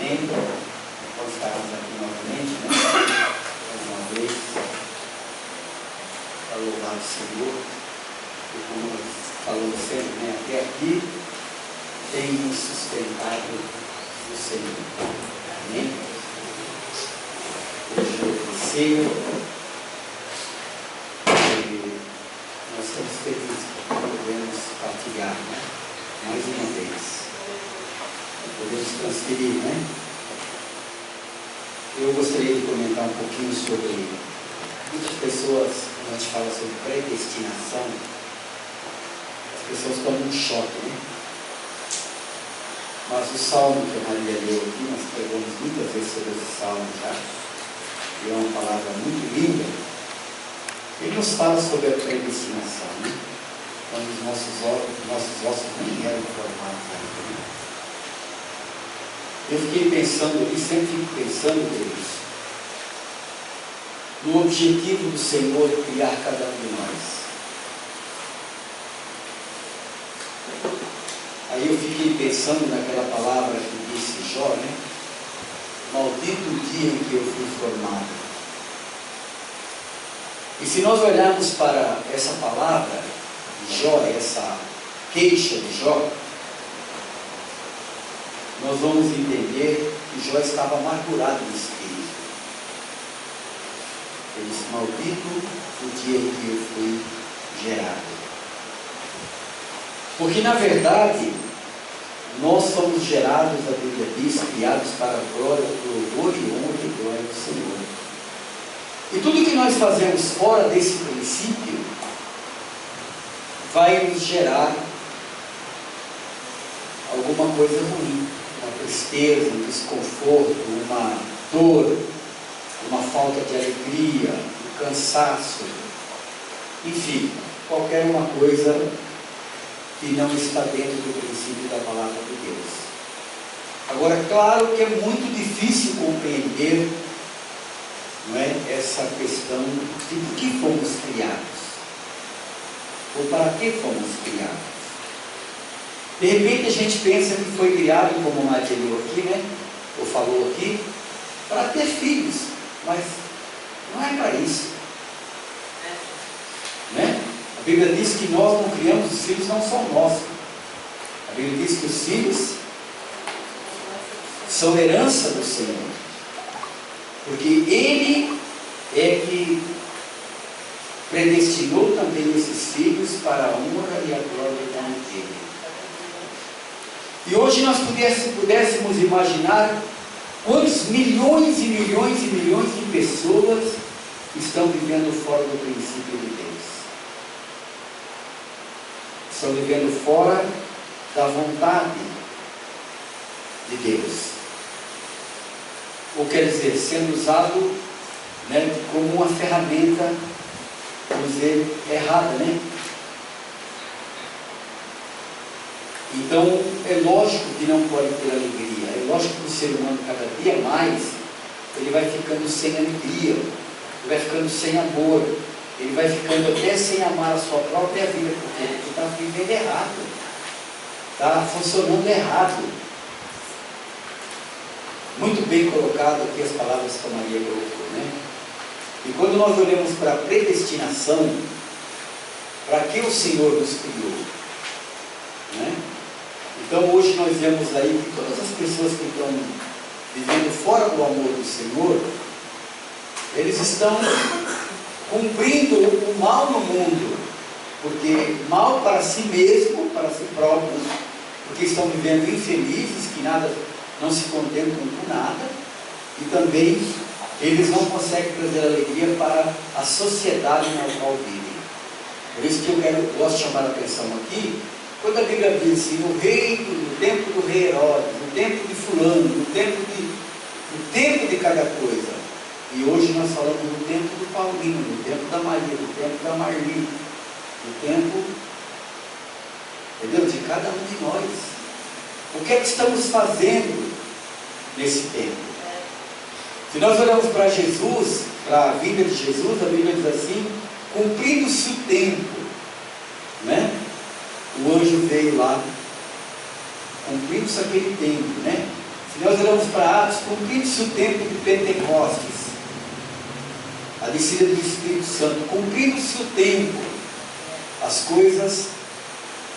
Amém? Vamos estarmos aqui novamente, né? Mais uma vez, para louvar o Senhor. E como nós falamos sempre, né? Até aqui tem nos sustentado o Senhor. Amém? Hoje é ceia. E nós estamos felizes porque podemos partilhar, né? Mais uma vez. Podemos transferir, né? Eu gostaria de comentar um pouquinho sobre muitas pessoas, quando a gente fala sobre predestinação, as pessoas tomam um choque, né? Mas o salmo que a Maria leu aqui, nós pregamos muitas vezes sobre esse salmo já, e é uma palavra muito linda. Ele nos fala sobre a predestinação, né? Quando os nossos ossos nem eram formados ainda, né? Eu fiquei pensando ali, sempre fico pensando nisso, no objetivo do Senhor criar cada um de nós. Aí eu fiquei pensando naquela palavra que disse Jó, né? Maldito o dia em que eu fui formado. E se nós olharmos para essa palavra de Jó, essa queixa de Jó, nós vamos entender que Jó estava amargurado no espírito. Ele disse, maldito o dia em que eu fui gerado. Porque na verdade, nós somos gerados, a Bíblia diz, criados para a glória, louvor e honra e glória do Senhor. E tudo que nós fazemos fora desse princípio, vai nos gerar alguma coisa ruim. Uma tristeza, um desconforto, uma dor, uma falta de alegria, um cansaço, enfim, qualquer uma coisa que não está dentro do princípio da palavra de Deus. Agora, claro que é muito difícil compreender, não é, essa questão de por que fomos criados, ou para que fomos criados. De repente a gente pensa que foi criado, como o Maria leu aqui, né? Ou falou aqui, para ter filhos, mas não é para isso. Né? A Bíblia diz que nós não criamos, os filhos não são nossos. A Bíblia diz que os filhos são herança do Senhor. Porque Ele é que predestinou também esses filhos para a honra e a glória do nome dEle. E hoje nós pudéssemos imaginar quantos milhões e milhões e milhões de pessoas estão vivendo fora do princípio de Deus. Estão vivendo fora da vontade de Deus. Ou quer dizer, sendo usado, né, como uma ferramenta, vamos dizer, errada, né? Então, é lógico que não pode ter alegria. É lógico que o ser humano, cada dia mais, ele vai ficando sem alegria, ele vai ficando sem amor, ele vai ficando até sem amar a sua própria vida, porque ele está vivendo errado, está funcionando errado. Muito bem colocado aqui as palavras que a Maria colocou, né? E quando nós olhamos para a predestinação, para que o Senhor nos criou, né? Então hoje nós vemos aí que todas as pessoas que estão vivendo fora do amor do Senhor, eles estão cumprindo o mal no mundo, porque mal para si mesmo, para si próprios, porque estão vivendo infelizes, que nada, não se contentam com nada, e também eles não conseguem trazer alegria para a sociedade na qual vivem. Por isso que eu gosto de chamar a atenção aqui, quando a Bíblia diz assim, no tempo do rei Herodes, no tempo de fulano, no tempo de cada coisa. E hoje nós falamos no tempo do Paulinho, no tempo da Maria, no tempo da Marli, no tempo, entendeu? De cada um de nós. O que é que estamos fazendo nesse tempo? Se nós olhamos para Jesus, para a vinda de Jesus, a Bíblia diz assim, cumprindo-se o tempo, né? O anjo veio lá, cumprindo-se aquele tempo, né? Se nós olhamos para Atos, cumprindo-se o tempo de Pentecostes, a descida do Espírito Santo, cumprindo-se o tempo, as coisas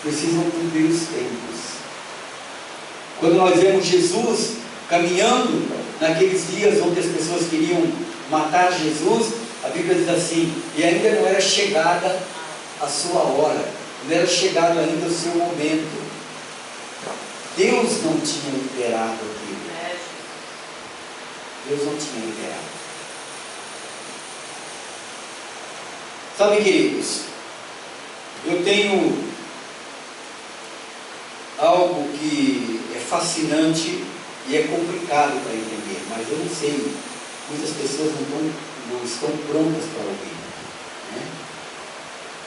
precisam cumprir os tempos. Quando nós vemos Jesus caminhando naqueles dias onde as pessoas queriam matar Jesus, a Bíblia diz assim: e ainda não era chegada a sua hora, não era chegado ainda o seu momento. Deus não tinha liberado aquilo. Deus não tinha liberado. Sabe, queridos, eu tenho algo que é fascinante e é complicado para entender, mas eu não sei, muitas pessoas não estão prontas para ouvir, né?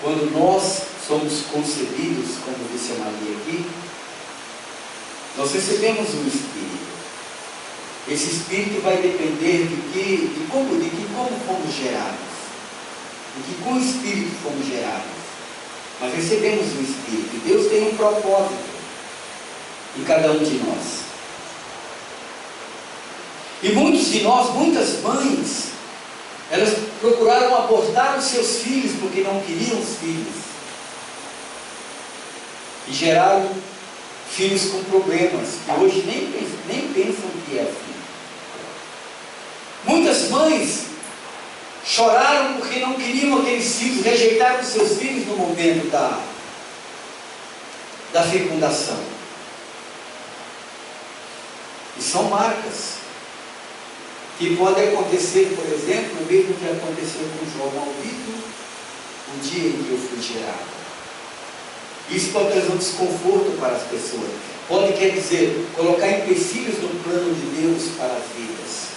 Quando nós somos concebidos, como disse a Maria aqui, nós recebemos um Espírito. Esse Espírito vai depender de como fomos gerados, de que com o Espírito fomos gerados. Mas recebemos o Espírito, e Deus tem um propósito em cada um de nós. E muitos de nós, muitas mães, elas procuraram abortar os seus filhos porque não queriam os filhos. E geraram filhos com problemas, que hoje nem pensam que é filho. Muitas mães choraram porque não queriam aqueles filhos, rejeitaram os seus filhos no momento da fecundação. E são marcas que podem acontecer, por exemplo, o mesmo que aconteceu com João Maldito, no dia em que eu fui gerado. Isso pode trazer um desconforto para as pessoas. Pode, quer dizer, colocar empecilhos no plano de Deus para as vidas.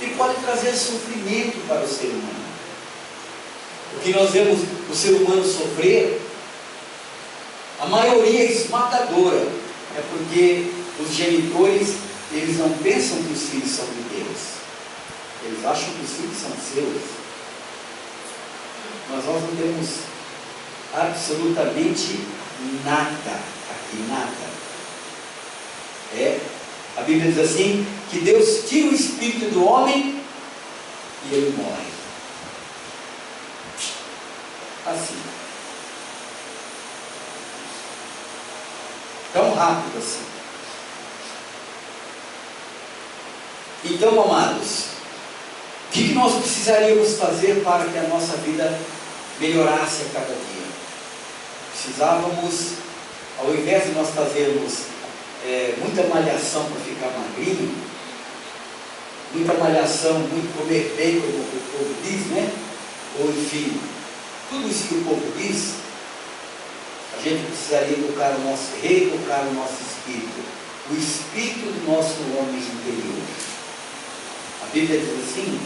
E pode trazer sofrimento para o ser humano. Porque nós vemos o ser humano sofrer, a maioria esmagadora é porque os genitores, eles não pensam que os filhos são de Deus. Eles acham que os filhos são seus. Mas nós não temos absolutamente nada aqui, nada. A Bíblia diz assim, que Deus tira o espírito do homem e ele morre. Assim. Tão rápido assim. Então, amados, o que nós precisaríamos fazer para que a nossa vida melhorasse a cada dia? Precisávamos, ao invés de nós fazermos muita malhação para ficar magrinho, muita malhação, muito comer bem, como o povo diz, né? Ou enfim, tudo isso que o povo diz, a gente precisaria reeducar o nosso espírito, o espírito do nosso homem interior. A Bíblia diz assim,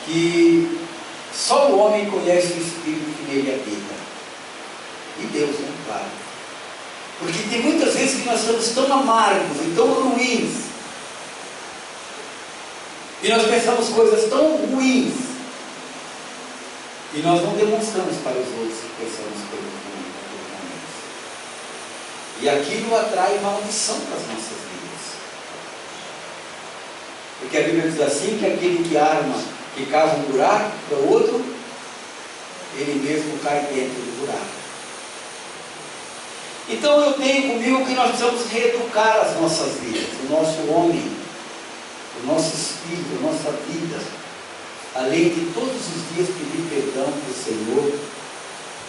que só o homem conhece o espírito que nele habita. E Deus, né? Claro. Porque tem muitas vezes que nós estamos tão amargos e tão ruins, e nós pensamos coisas tão ruins, e nós não demonstramos para os outros que pensamos coisas ruins. E aquilo atrai maldição para as nossas vidas. Porque a Bíblia diz assim, que aquele que cava um buraco para o outro, ele mesmo cai dentro do buraco. Então eu tenho comigo que nós precisamos reeducar as nossas vidas, o nosso homem, o nosso espírito, a nossa vida, além de todos os dias pedir perdão para o Senhor,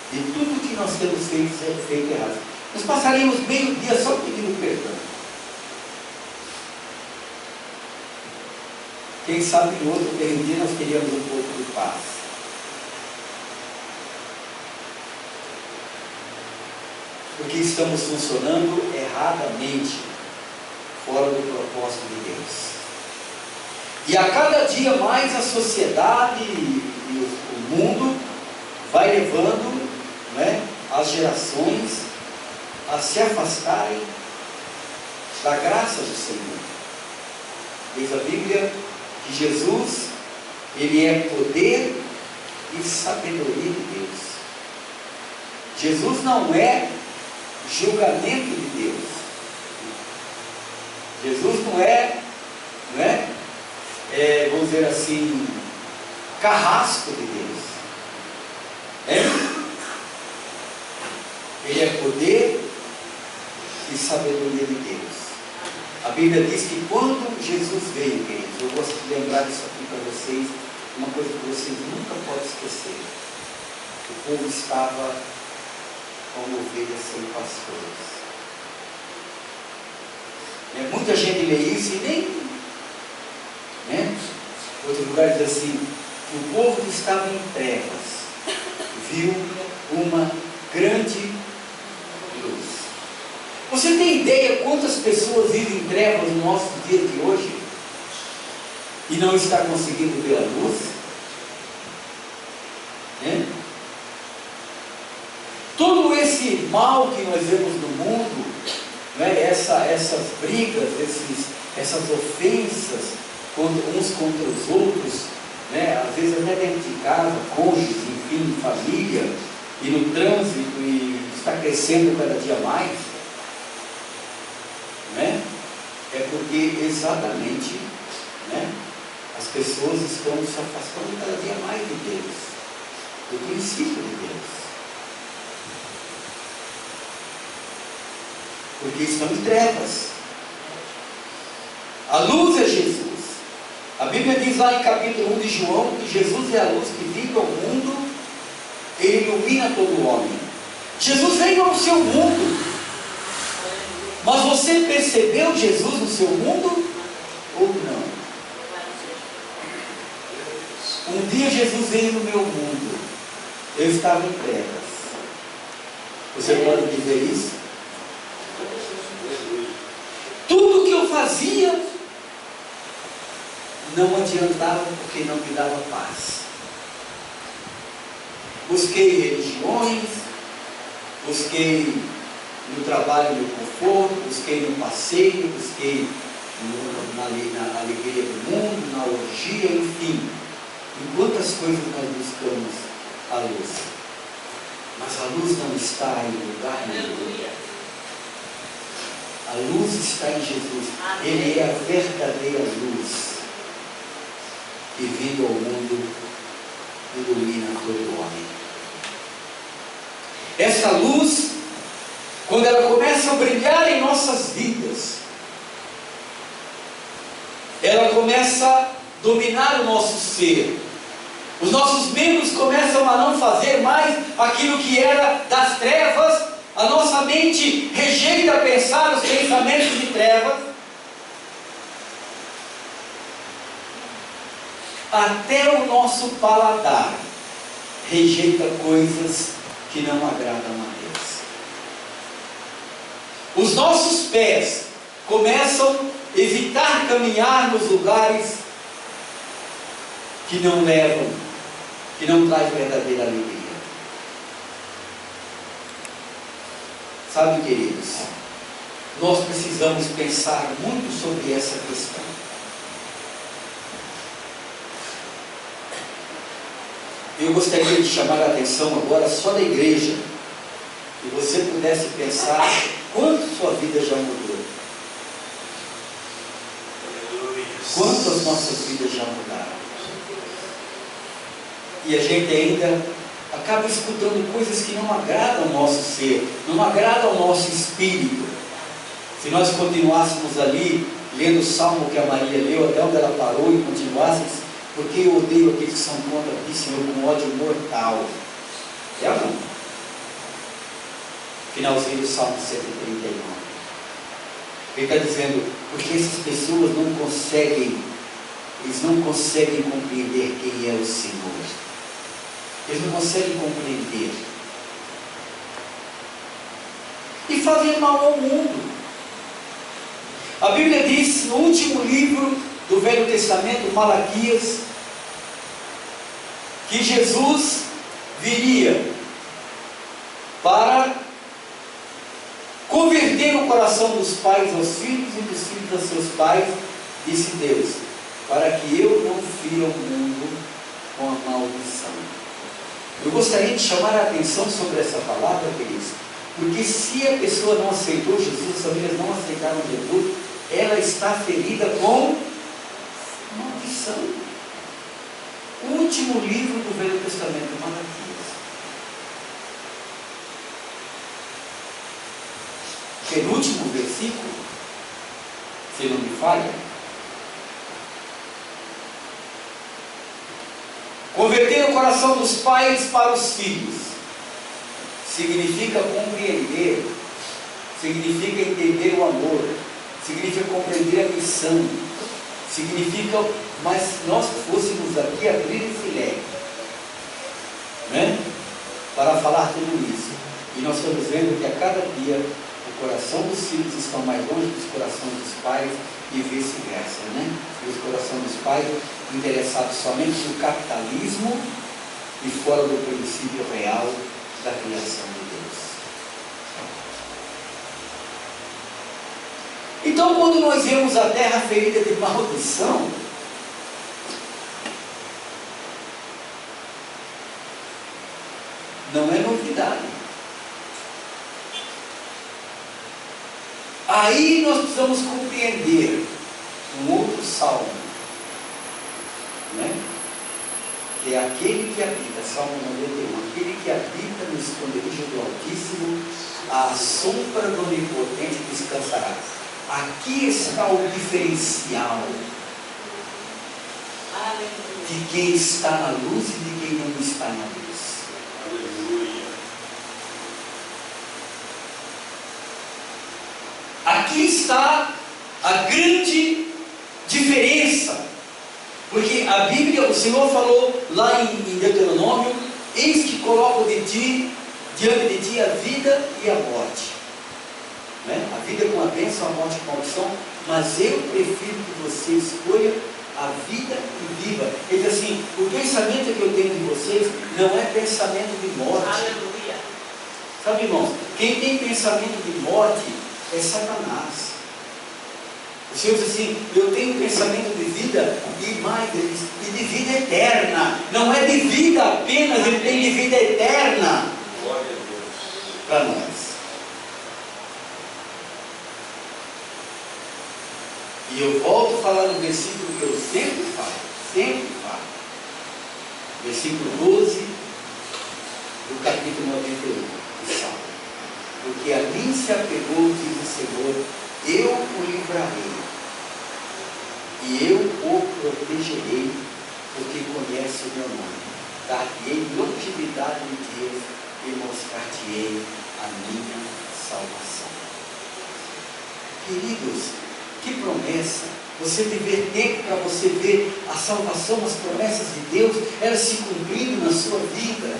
de tudo que nós temos feito errado. Nós passaríamos meio dia só pedindo perdão. Quem sabe no outro meio dia nós teríamos um pouco de paz. Porque estamos funcionando erradamente, fora do propósito de Deus. E a cada dia mais a sociedade e o mundo vai levando, né, as gerações a se afastarem da graça do Senhor. Diz a Bíblia que Jesus, ele é poder e sabedoria de Deus. Jesus não é julgamento de Deus. assim, carrasco de Deus. Ele é poder e sabedoria de Deus. A Bíblia diz que quando Jesus veio, queridos, eu gosto de lembrar disso aqui para vocês, uma coisa que vocês nunca podem esquecer. O povo estava como ovelhas sem pastores. Muita gente lê isso e nem, outro lugar diz assim, o povo que estava em trevas viu uma grande luz. Você tem ideia quantas pessoas vivem em trevas no nosso dia de hoje e não está conseguindo ver a luz? Todo esse mal que nós vemos no mundo, essas brigas, essas ofensas uns contra os outros, às vezes até dentro de casa, cônjuges, enfim, família, e no trânsito, e está crescendo cada dia mais, é porque exatamente as pessoas estão se afastando cada dia mais de Deus, do princípio de Deus. Porque estão em trevas. A luz é Jesus. A Bíblia diz lá em capítulo 1 de João que Jesus é a luz que vive ao mundo e ilumina todo homem. Jesus veio ao seu mundo, mas você percebeu Jesus no seu mundo ou não? Um dia Jesus veio no meu mundo, eu estava em trevas. Você pode dizer isso? Tudo que eu fazia não adiantava porque não me dava paz. Busquei religiões, busquei no trabalho meu conforto, busquei no passeio, busquei na alegria do mundo, na orgia, enfim. Em quantas coisas nós buscamos a luz. Mas a luz não está em lugar nenhum. A luz está em Jesus. Ele é a verdadeira luz que vindo ao mundo ilumina todo homem. Essa luz, quando ela começa a brilhar em nossas vidas, ela começa a dominar o nosso ser. Os nossos membros começam a não fazer mais aquilo que era das trevas. A nossa mente rejeita pensar os pensamentos de trevas. Até o nosso paladar rejeita coisas que não agradam a Deus. Os nossos pés começam a evitar caminhar nos lugares que não levam, que não traz verdadeira alegria. Sabe, queridos, nós precisamos pensar muito sobre essa questão. Eu gostaria de chamar a atenção agora só da igreja, que você pudesse pensar quanto sua vida já mudou. Quanto as nossas vidas já mudaram. E a gente ainda acaba escutando coisas que não agradam ao nosso ser, não agradam ao nosso espírito. Se nós continuássemos ali, lendo o salmo que a Maria leu, até onde ela parou, e continuássemos, porque eu odeio aqueles que são contra ti, Senhor, com ódio mortal. É ou não? Finalzinho do Salmo 139. Ele está dizendo, porque essas pessoas não conseguem, eles não conseguem compreender quem é o Senhor. Eles não conseguem compreender. E fazem mal ao mundo. A Bíblia diz, no último livro do Velho Testamento, Malaquias, que Jesus viria para converter o coração dos pais aos filhos e dos filhos aos seus pais, disse Deus, para que eu não fira o mundo com a maldição. Eu gostaria de chamar a atenção sobre essa palavra, queridos, porque se a pessoa não aceitou Jesus, as famílias não aceitaram Jesus, ela está ferida com maldição. O último livro do Velho Testamento, Malaquias. Penúltimo versículo, se não me falha. Converter o coração dos pais para os filhos significa compreender, significa entender o amor, significa compreender a missão, significa, mas se nós fôssemos aqui abrir esse leque, né, para falar tudo isso, e nós estamos vendo que a cada dia o coração dos filhos estão mais longe dos corações dos pais e vice-versa, né? E os corações dos pais interessados somente no capitalismo e fora do princípio real da criação de Deus. Então, quando nós vemos a terra ferida de maldição, não é novidade. Aí nós precisamos compreender um outro salmo, né? Que é aquele que habita, Salmo 91, aquele que habita no esconderijo do Altíssimo, à sombra do Onipotente descansará. Aqui está o diferencial de quem está na luz e de quem não está na luz. Aqui está a grande diferença, porque a Bíblia, o Senhor falou lá em Deuteronômio: eis que coloco diante de ti a vida e a morte, né? A vida com a bênção, a morte com a maldição, mas eu prefiro que você escolha a vida e viva. Ele diz assim: o pensamento que eu tenho de vocês não é pensamento de morte. Aleluia. Sabe, irmãos, quem tem pensamento de morte é Satanás. O Senhor diz assim: eu tenho pensamento de vida e mais, e de vida eterna. Não é de vida apenas, ele tem de vida eterna para nós. E eu volto a falar no versículo que eu sempre falo. Versículo 12 do capítulo 91 do Salmo. Porque a mim se apegou, diz o Senhor, eu o livrarei, e eu o protegerei, porque conhece o meu nome. Dar-lhe-ei longevidade de dias e mostrar-te-ei a minha salvação. Queridos, que promessa! Você viver tempo para você ver a salvação, as promessas de Deus, elas se cumprindo na sua vida.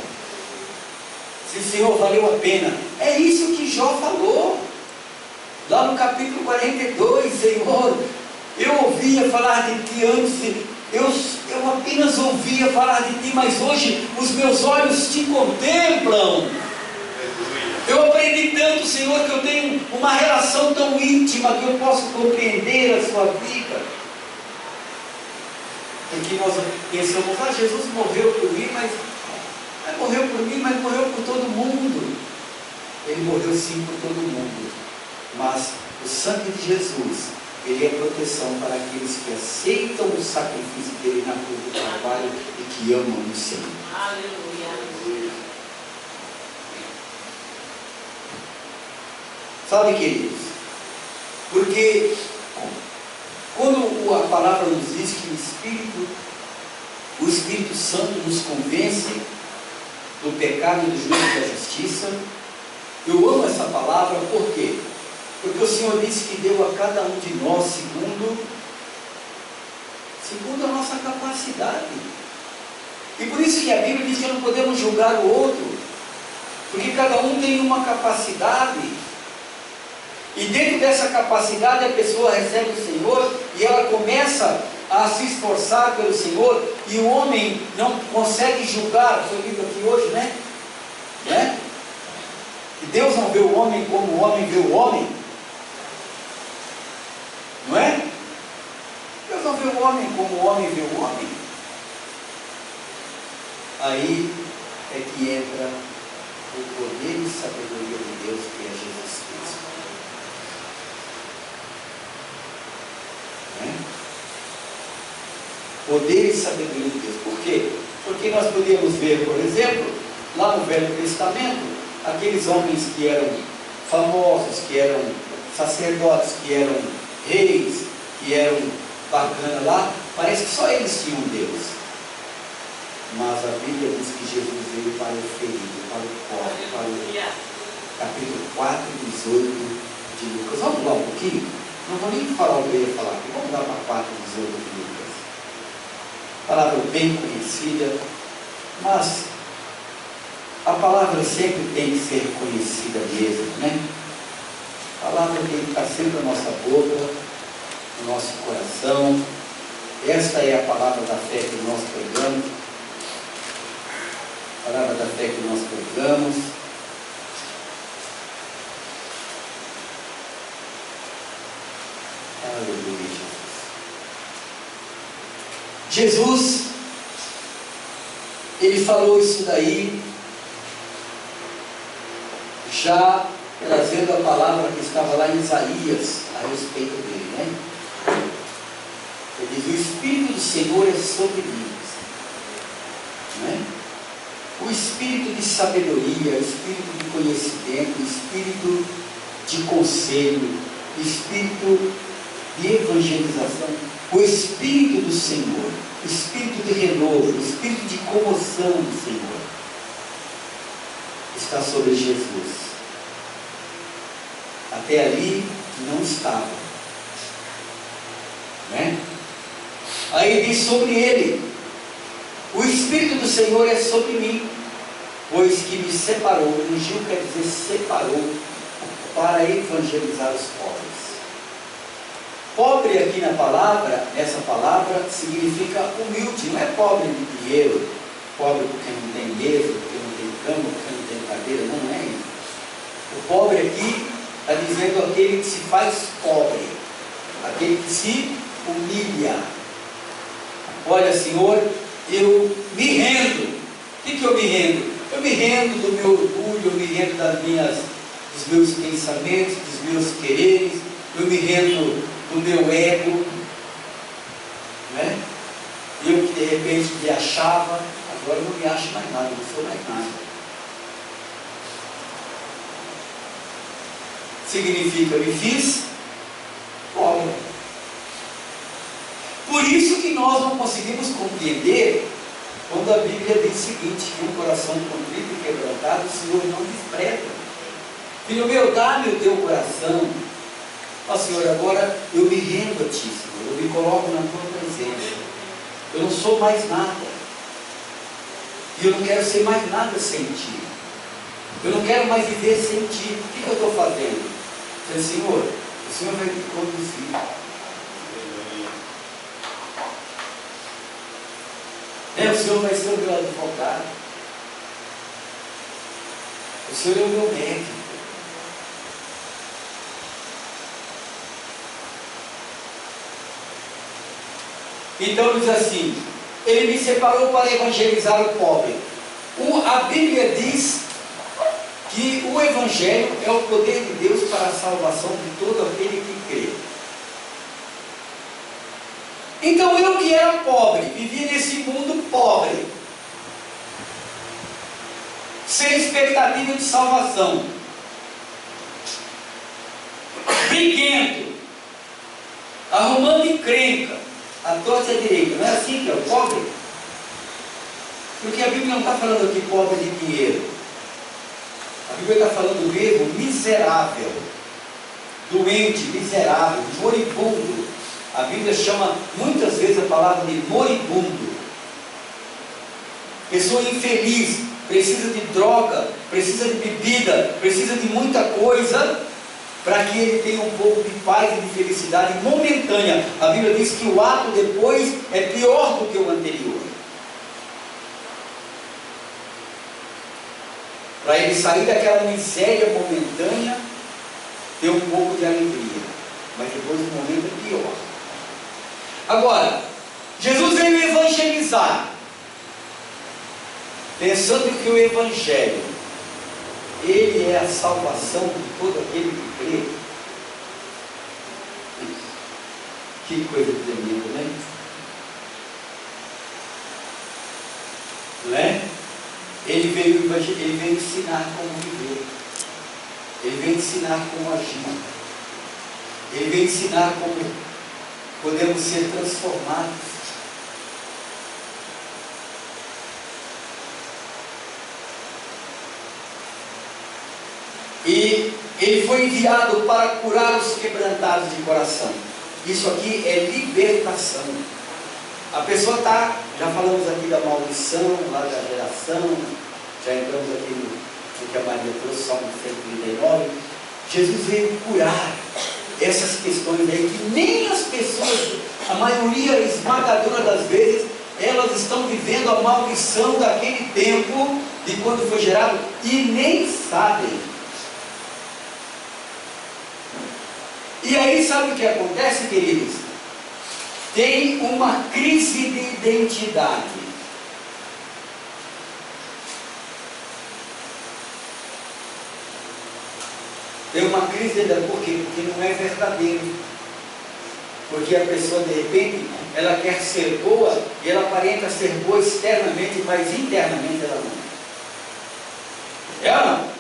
Se, Senhor, valeu a pena. É isso que Jó falou. Lá no capítulo 42, Senhor, eu ouvia falar de Ti antes, eu apenas ouvia falar de Ti, mas hoje os meus olhos Te contemplam. Eu aprendi tanto, Senhor, que eu tenho uma relação tão íntima que eu posso compreender a Sua vida. Porque nós pensamos: Jesus morreu por mim, mas morreu por mim, mas morreu por todo mundo. Ele morreu sim por todo mundo. Mas o sangue de Jesus, ele é proteção para aqueles que aceitam o sacrifício dele na cruz do Calvário e que amam o Senhor. Aleluia. Sabe, queridos, porque quando a palavra nos diz que o Espírito Santo nos convence do pecado, do juízo e da justiça, eu amo essa palavra. Por quê? Porque o Senhor disse que deu a cada um de nós segundo a nossa capacidade. E por isso que a Bíblia diz que não podemos julgar o outro, porque cada um tem uma capacidade. E dentro dessa capacidade a pessoa recebe o Senhor e ela começa a se esforçar pelo Senhor, e o homem não consegue julgar. Foi lido aqui hoje, né? E Deus não vê o homem como o homem vê o homem, não é? Deus não vê o homem como o homem vê o homem. Aí é que entra o poder e sabedoria de Deus, que é Jesus Cristo. Poder e sabedoria de Deus. Por quê? Porque nós podemos ver, por exemplo, lá no Velho Testamento, aqueles homens que eram famosos, que eram sacerdotes, que eram reis, que eram bacanas lá, parece que só eles tinham Deus. Mas a Bíblia diz que Jesus veio para o ferido, para o pobre, para o capítulo 4, 18 de Lucas. Vamos lá um pouquinho? Não vou nem falar o que eu ia falar aqui, vamos lá para 4, 18 de Lucas. Palavra bem conhecida, mas a palavra sempre tem que ser conhecida mesmo, né? A palavra tem que estar sempre na nossa boca, no nosso coração. Esta é a palavra da fé que nós pregamos. A palavra da fé que nós pregamos. Aleluia, Jesus. Jesus, ele falou isso daí, já trazendo a palavra que estava lá em Isaías a respeito dele, né? Ele diz: o Espírito do Senhor é sobre mim, né? O Espírito de sabedoria, o Espírito de conhecimento, o Espírito de conselho, o Espírito de evangelização, o Espírito do Senhor, o Espírito de renovo, o Espírito de comoção do Senhor está sobre Jesus. Até ali não estava, né? Aí diz sobre ele: o Espírito do Senhor é sobre mim, pois que me separou. Ungiu quer dizer separou, para evangelizar os pobres. Pobre aqui na palavra, nessa palavra, significa humilde. Não é pobre de dinheiro, pobre porque não tem mesa, porque não tem cama, porque não tem cadeira. Não é isso. O pobre aqui está dizendo aquele que se faz pobre, aquele que se humilha. Olha, Senhor, eu me rendo. O que eu me rendo? Eu me rendo do meu orgulho, eu me rendo dos meus pensamentos, dos meus quereres, eu me rendo do meu ego, né? Eu que de repente me achava, agora eu não me acho mais nada, não sou mais nada. Significa, me fiz pobre. Por isso que nós não conseguimos compreender quando a Bíblia diz o seguinte: que um coração contrito e quebrantado o Senhor não despreza. Filho meu, dá-me o teu coração. Ó Senhor, agora eu me rendo a Ti, Senhor, eu me coloco na Tua presença. Eu não sou mais nada. E eu não quero ser mais nada sem Ti. Eu não quero mais viver sem Ti. O que eu estou fazendo? Eu disse: Senhor, o Senhor vai me conduzir. O Senhor vai ser o meu advogado. O Senhor é o meu médico. Então diz assim: ele me separou para evangelizar o pobre. A Bíblia diz que o Evangelho é o poder de Deus para a salvação de todo aquele que crê. Então eu que era pobre, vivia nesse mundo pobre, sem expectativa de salvação, briguento, arrumando encrenca, a torta e a direita. Não é assim que é o pobre? Porque a Bíblia não está falando aqui pobre de dinheiro. A Bíblia está falando mesmo miserável, doente, miserável, moribundo. A Bíblia chama muitas vezes a palavra de moribundo. Pessoa infeliz, precisa de droga, precisa de bebida, precisa de muita coisa para que ele tenha um pouco de paz e de felicidade momentânea. A Bíblia diz que o ato depois é pior do que o anterior. Para ele sair daquela miséria momentânea, ter um pouco de alegria, mas depois o momento é pior. Agora, Jesus veio evangelizar, pensando que o Evangelho, ele é a salvação de todo aquele que crê. Que coisa tremenda, né? não é? Ele veio ensinar como viver, ele veio ensinar como agir, ele veio ensinar como podemos ser transformados. E ele foi enviado para curar os quebrantados de coração. Isso aqui é libertação. A pessoa está, já falamos aqui da maldição, lá da geração, já entramos aqui no que a Maria trouxe, Salmo 139. Jesus veio curar essas questões aí, que nem as pessoas, a maioria esmagadora das vezes, elas estão vivendo a maldição daquele tempo, de quando foi gerado, e nem sabem. E aí sabe o que acontece, queridos? Tem uma crise de identidade. Tem uma crise de identidade, por quê? Porque não é verdadeiro. Porque a pessoa, de repente, ela quer ser boa, e ela aparenta ser boa externamente, mas internamente ela não. É ou não?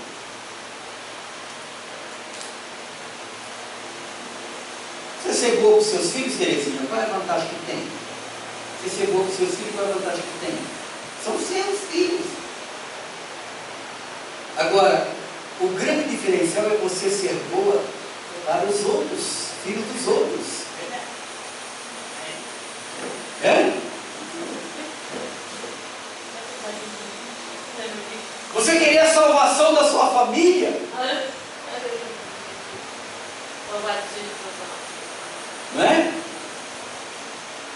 Você ser boa com seus filhos, Terezinha, qual é a vantagem que tem? Você ser boa com seus filhos, qual é a vantagem que tem? São seus filhos. Agora, o grande diferencial é você ser boa para os outros, filhos dos outros. É? Você queria a salvação da sua família? Não é?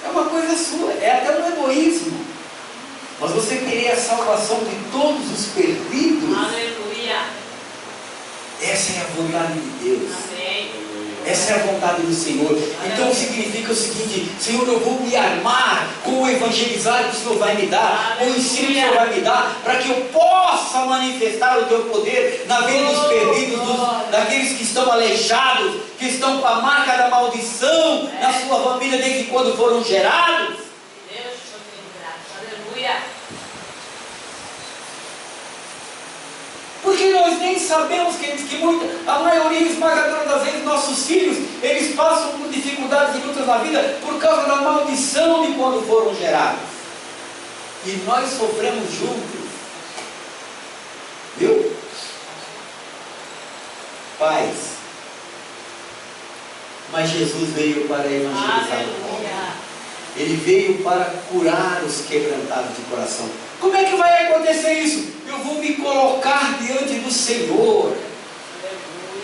É uma coisa sua, é até um egoísmo. Mas você querer a salvação de todos os perdidos. Aleluia. Essa é a vontade de Deus. Amém. Essa é a vontade do Senhor. Então significa o seguinte: Senhor, eu vou me armar com o evangelizar que o Senhor vai me dar, com o ensino que o Senhor vai me dar, para que eu possa manifestar o teu poder na vida dos perdidos, daqueles que estão aleijados, que estão com a marca da maldição na sua família desde quando foram gerados. Deus te graça. Aleluia. Porque nós nem sabemos que a maioria esmagadora das vezes, nossos filhos, eles passam por dificuldades e lutas na vida por causa da maldição de quando foram gerados. E nós sofremos juntos. Viu? Pais. Mas Jesus veio para evangelizar o povo. Ele veio para curar os quebrantados de coração. Como é que vai acontecer isso? Eu vou me colocar diante do Senhor.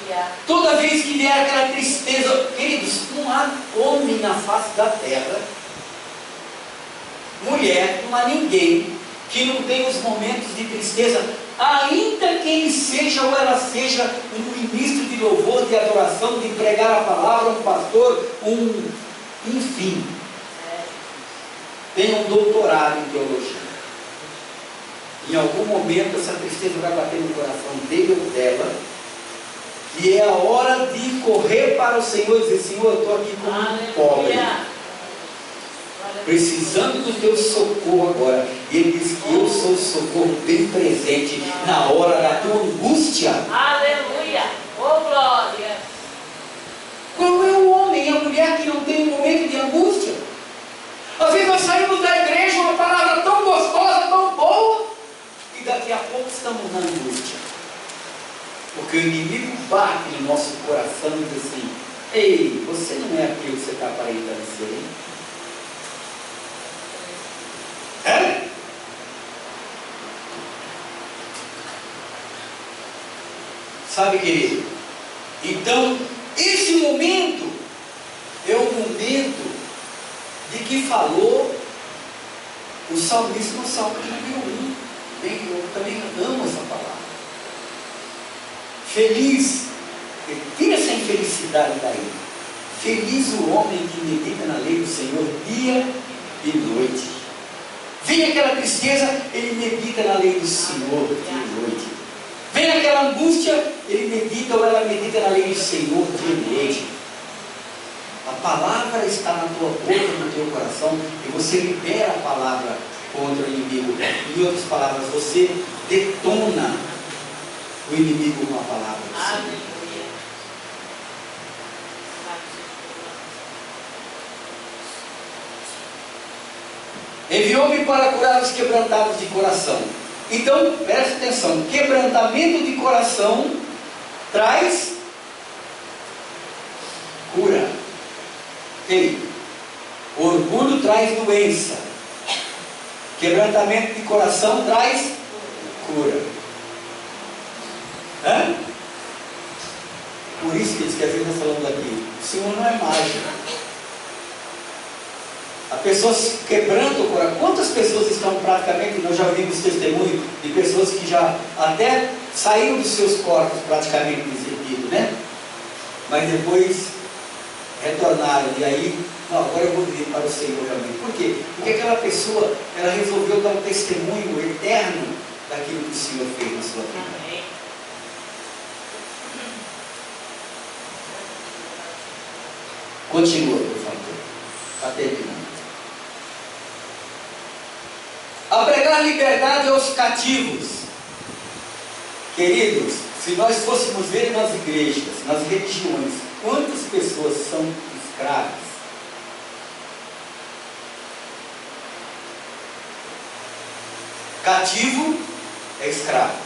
Aleluia. Toda vez que vier aquela tristeza, queridos, não há homem na face da terra, mulher, não há ninguém que não tenha os momentos de tristeza, ainda que ele seja ou ela seja um ministro de louvor, de adoração, de pregar a palavra, um pastor, enfim, tenha um doutorado em teologia. Em algum momento essa tristeza vai bater no coração dele ou dela, e é a hora de correr para o Senhor e dizer: Senhor, eu estou aqui como um pobre, precisando do teu socorro agora. E ele diz que eu sou o socorro bem presente na hora da tua angústia. Aleluia. Oh, glória. Qual é o homem e a mulher que não tem um momento de angústia? Às vezes nós saímos da igreja, uma palavra tão gostosa, tão boa, e daqui a pouco estamos na angústia. Porque o inimigo bate no nosso coração e diz assim: ei, você não é aquilo que você está aparentando ser. É? Sabe, querido? Então, esse momento é o momento de que falou o salmista no Salmo número 1. Eu também amo essa palavra. Feliz, tira essa infelicidade daí. Feliz o homem que medita na lei do Senhor dia e noite. Vem aquela tristeza, ele medita na lei do Senhor dia e noite. Vem aquela angústia, ele medita ou ela medita na lei do Senhor dia e noite. A palavra está na tua boca, no teu coração, e você libera a palavra contra o inimigo. Em outras palavras, você detona o inimigo com a palavra do Senhor. Aleluia. Enviou-me para curar os quebrantados de coração. Então, preste atenção, quebrantamento de coração traz cura. Ok? Orgulho traz doença. Quebrantamento de coração traz cura. Hã? Por isso que a gente está falando aqui, o Senhor não é mágico. A pessoa se quebranta o coração. Quantas pessoas estão praticamente, nós já vimos testemunho de pessoas que já até saíram dos seus corpos praticamente nesse sentido, né? Mas depois retornaram, e aí, não, agora eu vou vir para o Senhor realmente. Por quê? Porque aquela pessoa, ela resolveu dar um testemunho eterno daquilo que o Senhor fez na sua vida. Amém. Continua, por favor. Está terminando. A pregar liberdade aos cativos. Queridos, se nós fôssemos ver nas igrejas, nas religiões, quantas pessoas são escravas? Cativo é escravo.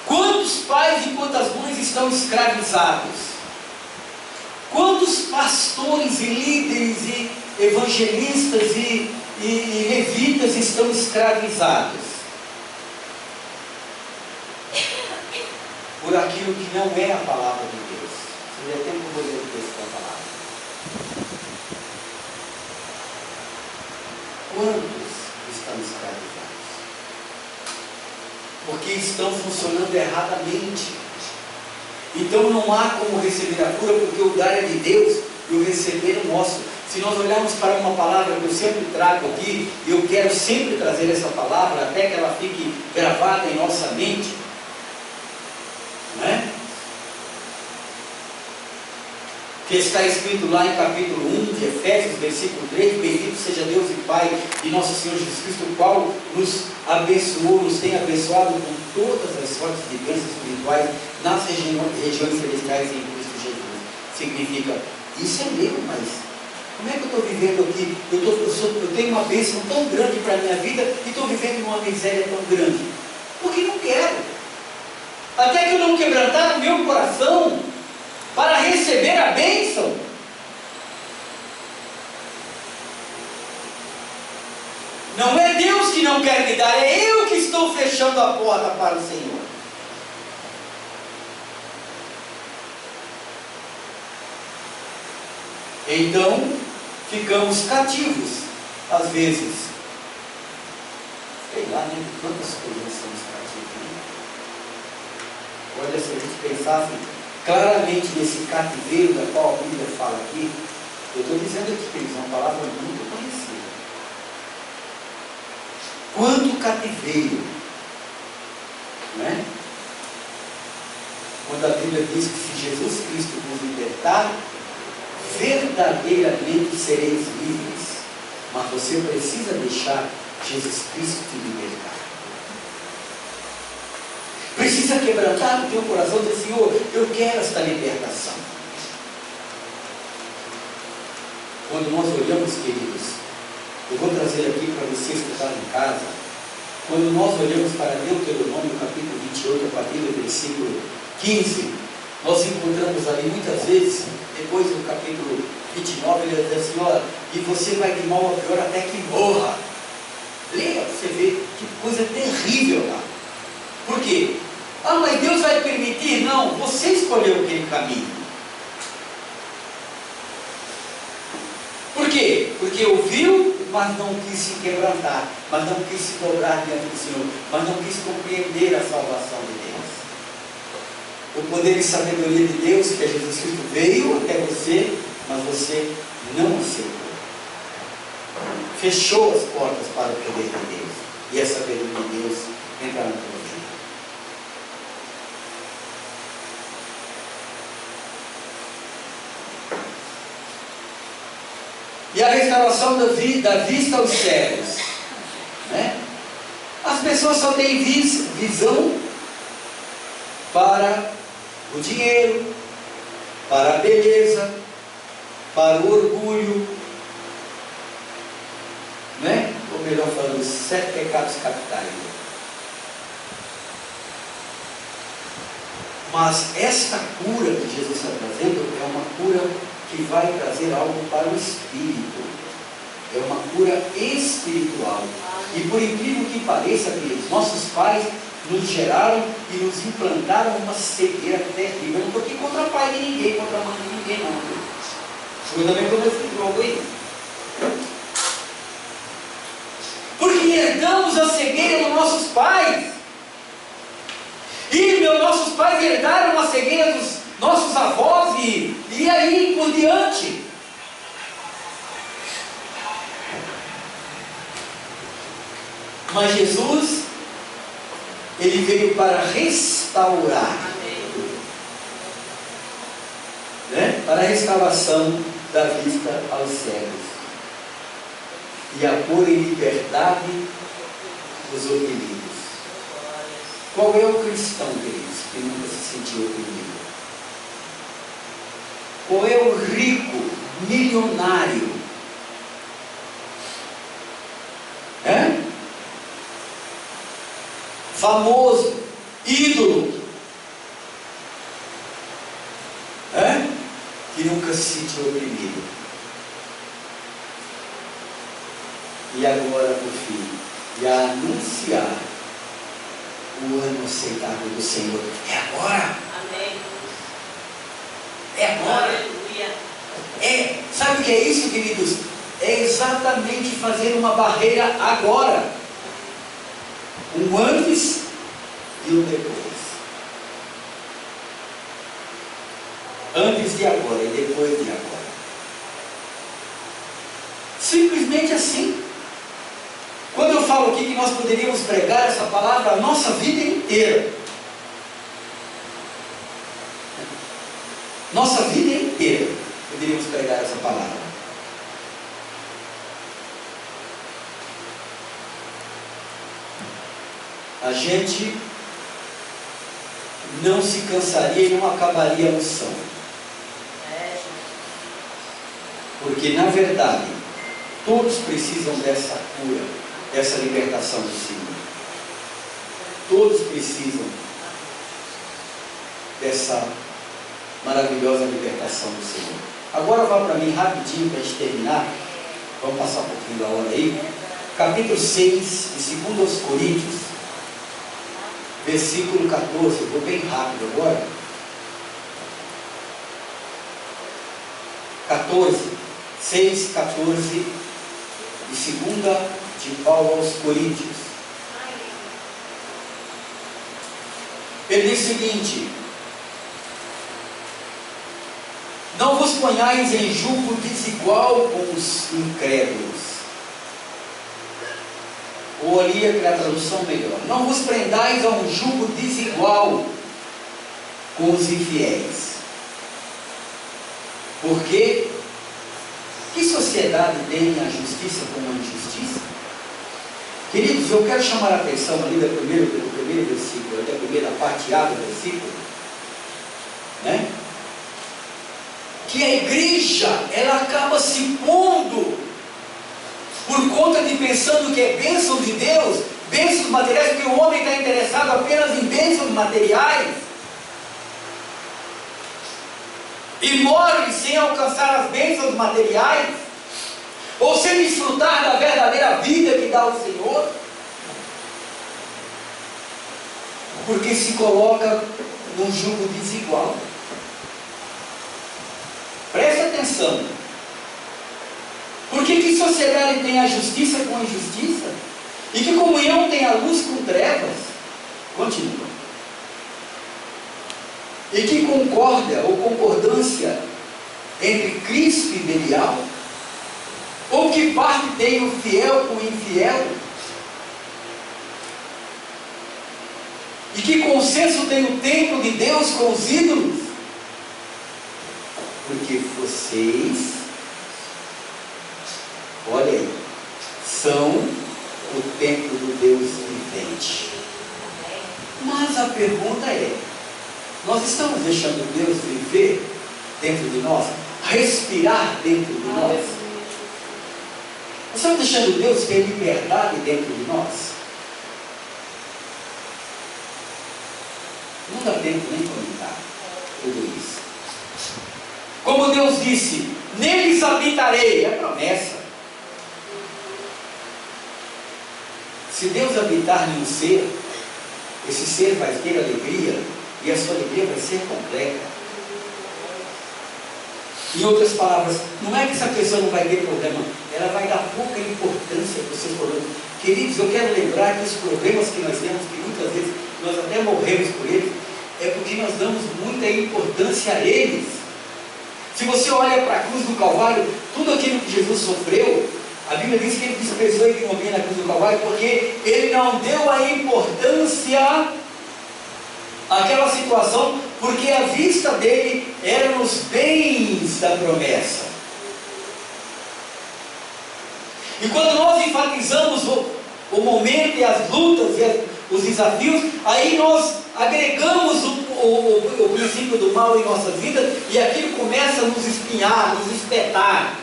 Quantos pais e quantas mães estão escravizados? Quantos pastores e líderes e evangelistas e levitas estão escravizados por aquilo que não é a palavra de Deus? Se der tempo, eu vou ler o texto da palavra. Quantos estão escravizados? Porque estão funcionando erradamente. Então não há como receber a cura, porque o dar é de Deus e o receber é nosso. Se nós olharmos para uma palavra que eu sempre trago aqui, e eu quero sempre trazer essa palavra até que ela fique gravada em nossa mente, não é? Que está escrito lá em capítulo 1 de Efésios, versículo 3: bendito seja Deus e Pai de nosso Senhor Jesus Cristo, o qual nos abençoou, nos tem abençoado com todas as sortes de bênçãos espirituais nas regiões celestiais em Cristo Jesus. Significa, isso é meu, mas como é que eu estou vivendo aqui? Eu tenho uma bênção tão grande para a minha vida e estou vivendo uma miséria tão grande. Porque não quero. Até que eu não quebrantar o meu coração para receber a bênção. Não é Deus que não quer me dar, é eu que estou fechando a porta para o Senhor. Então, ficamos cativos, às vezes. Sei lá, né? Quantas coisas somos cativos, né? Olha, se a gente pensasse claramente nesse cativeiro da qual a Bíblia fala aqui, eu estou dizendo aqui, queridos, uma palavra muito conhecida. Quanto cativeiro, não é? Quando a Bíblia diz que se Jesus Cristo vos libertar, verdadeiramente sereis livres, mas você precisa deixar Jesus Cristo te libertar. Precisa quebrantar o teu coração e dizer: Senhor, eu quero esta libertação. Quando nós olhamos, queridos, eu vou trazer aqui para você estudar em casa. Quando nós olhamos para Deuteronômio capítulo 28, a partir do versículo 15, nós encontramos ali muitas vezes, depois do capítulo 29, ele diz assim: olha, e você vai de mal a pior até que morra. Leia para você ver que coisa terrível lá. Por quê? Ah, mas Deus vai permitir? Não, você escolheu aquele caminho. Por quê? Porque ouviu, mas não quis se quebrantar, mas não quis se dobrar diante do Senhor, mas não quis compreender a salvação de Deus. O poder e sabedoria de Deus, que é Jesus Cristo, veio até você, mas você não aceitou. Fechou as portas para o poder de Deus. E a sabedoria de Deus entra na tua vida. e a restauração da vista aos cegos, né? As pessoas só têm visão para o dinheiro, para a beleza, para o orgulho, né? Ou melhor falando, os 7 pecados capitais. Mas esta cura que Jesus está trazendo é uma cura que vai trazer algo para o espírito. É uma cura espiritual. E por incrível que pareça, queridos, nossos pais nos geraram e nos implantaram uma cegueira terrível. Eu não estou aqui contra pai de ninguém, contra mãe de ninguém, não. Eu também estou nesse jogo aí. Porque herdamos a cegueira dos nossos pais. E nossos pais herdaram a cegueira dos nossos avós e aí por diante. Mas Jesus, Ele veio para restaurar, né? Para a restauração da vista aos cegos e a pôr em liberdade os oprimidos. Qual é o cristão, queridos, que nunca se sentiu oprimido? Qual é o rico, milionário? Famoso, ídolo, que nunca se sentiu oprimido. E agora, por fim, e a anunciar o ano aceitável do Senhor. É agora. Amém. É agora. Aleluia. Sabe o que é isso, queridos? É exatamente fazer uma barreira agora. Um antes e um depois. Antes de agora e depois de agora. Simplesmente assim. Quando eu falo aqui que nós poderíamos pregar essa palavra a nossa vida inteira. Nossa vida inteira poderíamos pregar essa palavra. A gente não se cansaria e não acabaria a unção. Porque na verdade todos precisam dessa cura, dessa libertação do Senhor. Todos precisam dessa maravilhosa libertação do Senhor. Agora vá para mim rapidinho para a gente terminar. Vamos passar um pouquinho da hora aí. Capítulo 6 de 2 aos Coríntios, versículo 14. Eu vou bem rápido agora. 6, 14 de 2 de Paulo aos Coríntios. Ele diz o seguinte: não vos ponhais em julgo desigual com os incrédulos. Ou ali aquela tradução melhor. Não vos prendais a um julgo desigual com os infiéis. Porque que sociedade tem a justiça como a injustiça? Queridos, eu quero chamar a atenção ali do primeiro versículo, da primeira parte A do versículo, né? Que a igreja, ela acaba se pondo por conta de pensando que é bênção de Deus, bênçãos materiais, porque o homem está interessado apenas em bênçãos materiais, e morre sem alcançar as bênçãos materiais, ou sem desfrutar da verdadeira vida que dá o Senhor, porque se coloca num jugo desigual. Preste atenção. Por que sociedade tem a justiça com a injustiça? E que comunhão tem a luz com trevas? Continua. E que concórdia ou concordância entre Cristo e Belial? Ou que parte tem o fiel com o infiel? E que consenso tem o templo de Deus com os ídolos? Porque vocês olha aí, são o templo do Deus vivente. Mas a pergunta é, nós estamos deixando Deus viver dentro de nós? Respirar dentro de nós? Nós estamos deixando Deus ter liberdade dentro de nós? Não dá tempo nem comentar tudo isso. Como Deus disse, neles habitarei, é promessa. Se Deus habitar em um ser, esse ser vai ter alegria, e a sua alegria vai ser completa. Em outras palavras, não é que essa pessoa não vai ter problema, ela vai dar pouca importância para os seus problemas. Queridos, eu quero lembrar que os problemas que nós temos, que muitas vezes nós até morremos por eles, é porque nós damos muita importância a eles. Se você olha para a cruz do Calvário, tudo aquilo que Jesus sofreu, a Bíblia diz que ele desprezou a ignomínia na cruz do Calvário, porque ele não deu a importância àquela situação, porque a vista dele eram os bens da promessa. E quando nós enfatizamos o momento e as lutas e os desafios, aí nós agregamos o princípio do mal em nossas vidas, e aquilo começa a nos espinhar, nos espetar.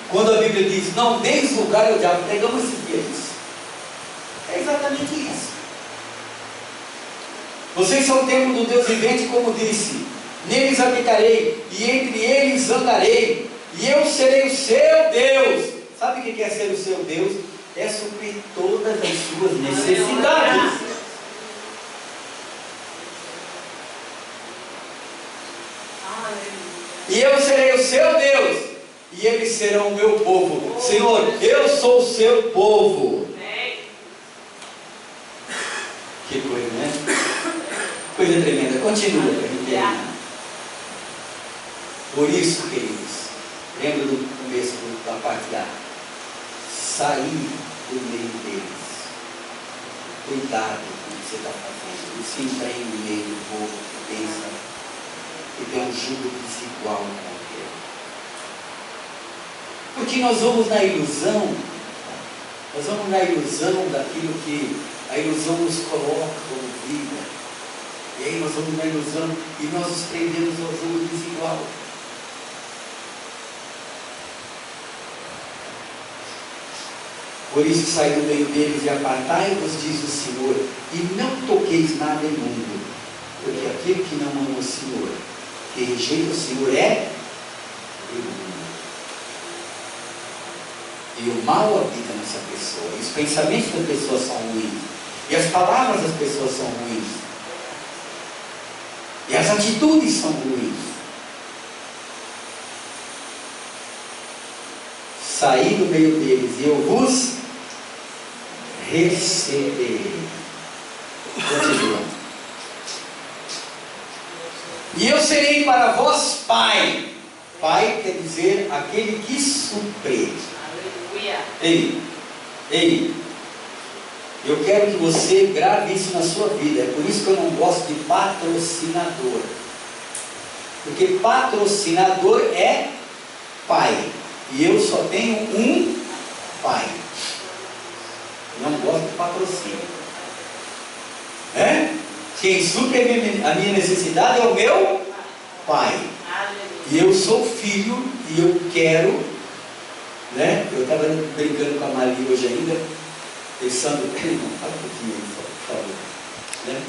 Quando a Bíblia diz, não deis lugar ao diabo, pegamos esses dias isso. É exatamente isso. Vocês são o templo do Deus vivente, como disse, neles habitarei, e entre eles andarei, e eu serei o seu Deus. Sabe o que é ser o seu Deus? É suprir todas as suas necessidades. E eu serei o seu Deus, e eles serão o meu povo. Senhor, eu sou o seu povo. Que coisa, né? Coisa tremenda. Continua para a gente terminar. Por isso, queridos, lembra do começo da parte A? Sair do meio deles. Cuidado com o que você está fazendo. Não se empenhe no meio do povo que pensa que tem um jugo desigual com ele. Porque nós vamos na ilusão, daquilo que a ilusão nos coloca como vida. E aí nós vamos na ilusão e nós nos prendemos ao jugo desigual. Por isso saí do meio deles e apartai-vos, diz o Senhor, e não toqueis nada imundo, porque aquele que não ama o Senhor, que rejeita o Senhor, é imundo. E o mal habita nessa pessoa, e os pensamentos das pessoas são ruins, e as palavras das pessoas são ruins, e as atitudes são ruins. Saí do meio deles e eu vos receberei. Continua. E eu serei para vós pai. Pai quer dizer aquele que supre. Aleluia. Ei, eu quero que você grave isso na sua vida. É por isso que eu não gosto de patrocinador. Porque patrocinador é pai. E eu só tenho um pai. Não gosto de patrocínio. Quem supre a minha necessidade é o meu pai. E eu sou filho e eu quero, né? Eu estava brincando com a Maria hoje ainda, pensando, não, fala um pouquinho aí, por favor. Né?